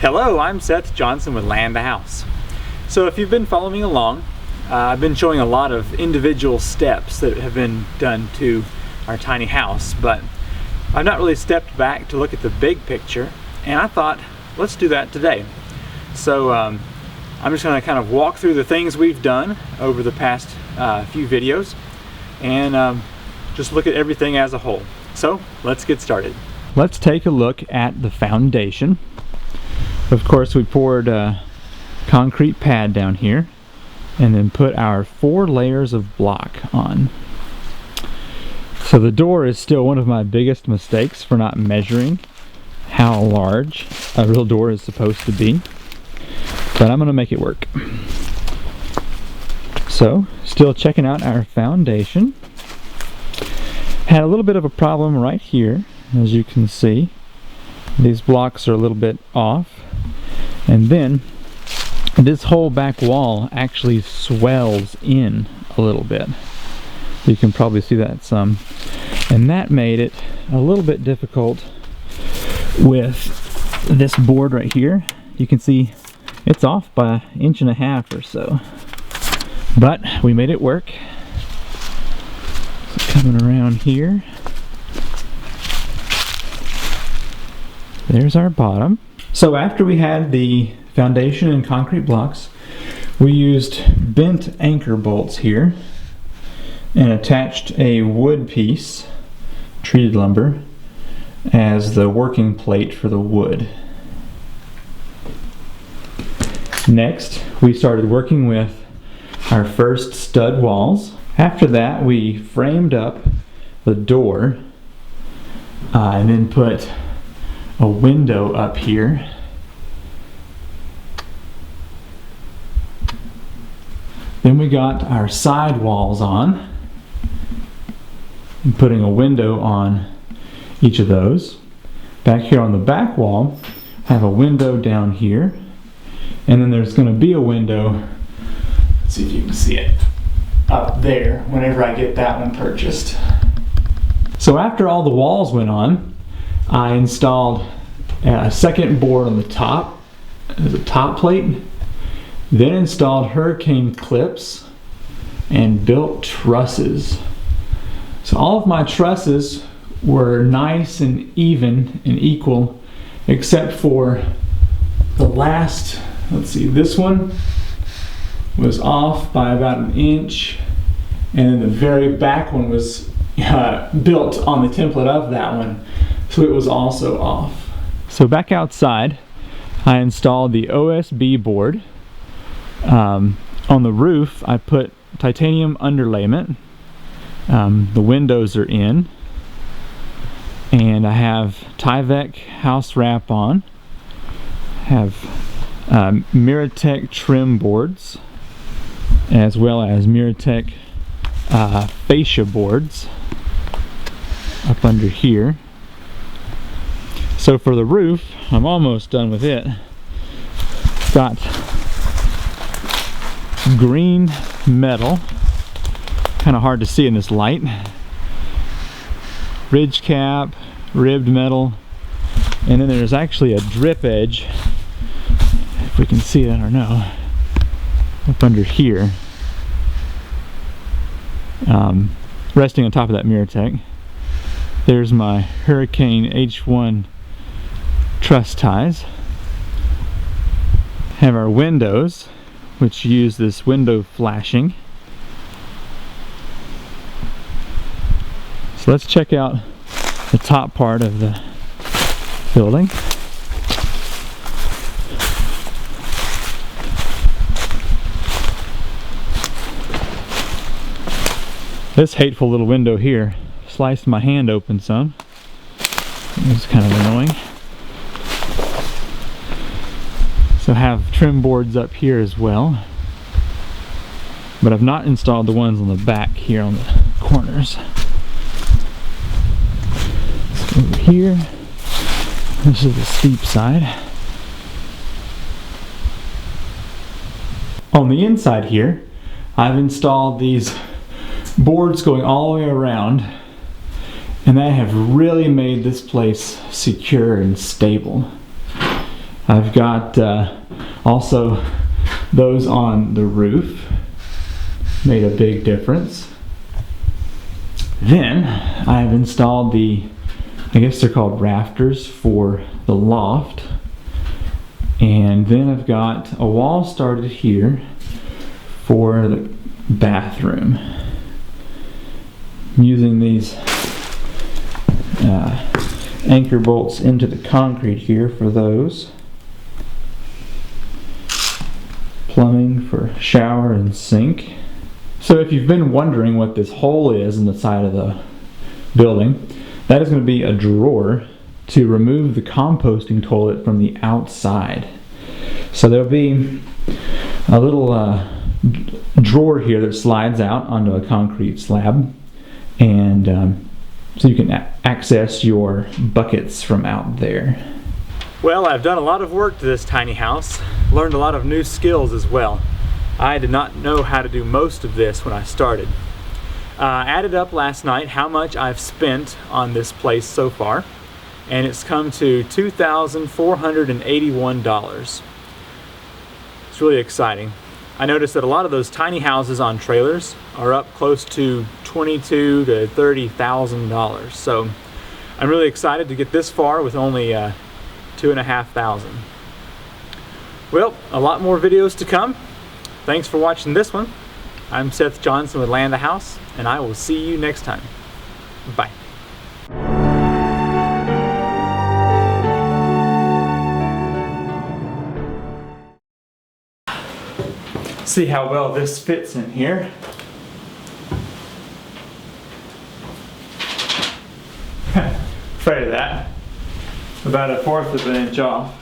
Hello, I'm Seth Johnson with Land the House. So if you've been following along, I've been showing a lot of individual steps that have been done to our tiny house, but I've not really stepped back to look at the big picture, and I thought, let's do that today. So I'm just going to kind of walk through the things we've done over the past few videos and just look at everything as a whole. So let's get started. Let's take a look at the foundation. Of course, we poured a concrete pad down here and then put our 4 layers of block on. So the door is still one of my biggest mistakes for not measuring how large a real door is supposed to be, but I'm going to make it work. So, still checking out our foundation. Had a little bit of a problem right here, as you can see. These blocks are a little bit off, and then this whole back wall actually swells in a little bit. You can probably see that some, and that made it a little bit difficult with this board right here. You can see it's off by 1.5 inches or so, but we made it work. So coming around here, there's our bottom. So after we had the foundation and concrete blocks, we used bent anchor bolts here and attached a wood piece, treated lumber, as the working plate for the wood. Next, we started working with our first stud walls. After that, we framed up the door and then put a window up here. Then we got our side walls on and putting a window on each of those. Back here on the back wall, I have a window down here, and then there's going to be a window, let's see if you can see it, up there whenever I get that one purchased. So after all the walls went on, I installed a second board on the top as a top plate, then installed hurricane clips and built trusses. So all of my trusses were nice and even and equal, except for the last, let's see, this one was off by about 1 inch, and then the very back one was built on the template of that one, so it was also off. So back outside, I installed the OSB board. On the roof, I put titanium underlayment. The windows are in, and I have Tyvek house wrap on. Have Miratech trim boards, as well as Miratech fascia boards up under here. So for the roof, I'm almost done with it. Got green metal, kind of hard to see in this light, ridge cap, ribbed metal, and then there's actually a drip edge, if we can see that or no, up under here, resting on top of that Miratech. There's my Hurricane H1 truss ties. Have our windows, which use this window flashing. So let's check out the top part of the building. This hateful little window here sliced my hand open some. It was kind of annoying. So have trim boards up here as well, but I've not installed the ones on the back here on the corners. So over here, this is the steep side. On the inside here, I've installed these boards going all the way around, and they have really made this place secure and stable. I've got also those on the roof. Made a big difference. Then I've installed I guess they're called rafters for the loft. And then I've got a wall started here for the bathroom. I'm using these anchor bolts into the concrete here for those. Plumbing for shower and sink. So if you've been wondering what this hole is in the side of the building, that is going to be a drawer to remove the composting toilet from the outside. So there'll be a little drawer here that slides out onto a concrete slab, and so you can access your buckets from out there. Well, I've done a lot of work to this tiny house, learned a lot of new skills as well. I did not know how to do most of this when I started. Added up last night how much I've spent on this place so far, and it's come to $2,481. It's really exciting. I noticed that a lot of those tiny houses on trailers are up close to $22,000 to $30,000. So I'm really excited to get this far with only $2,500. Well, a lot more videos to come. Thanks for watching this one. I'm Seth Johnson with Land the House, and I will see you next time. Bye. See how well this fits in here. Afraid of that. About 1/4 of an inch off.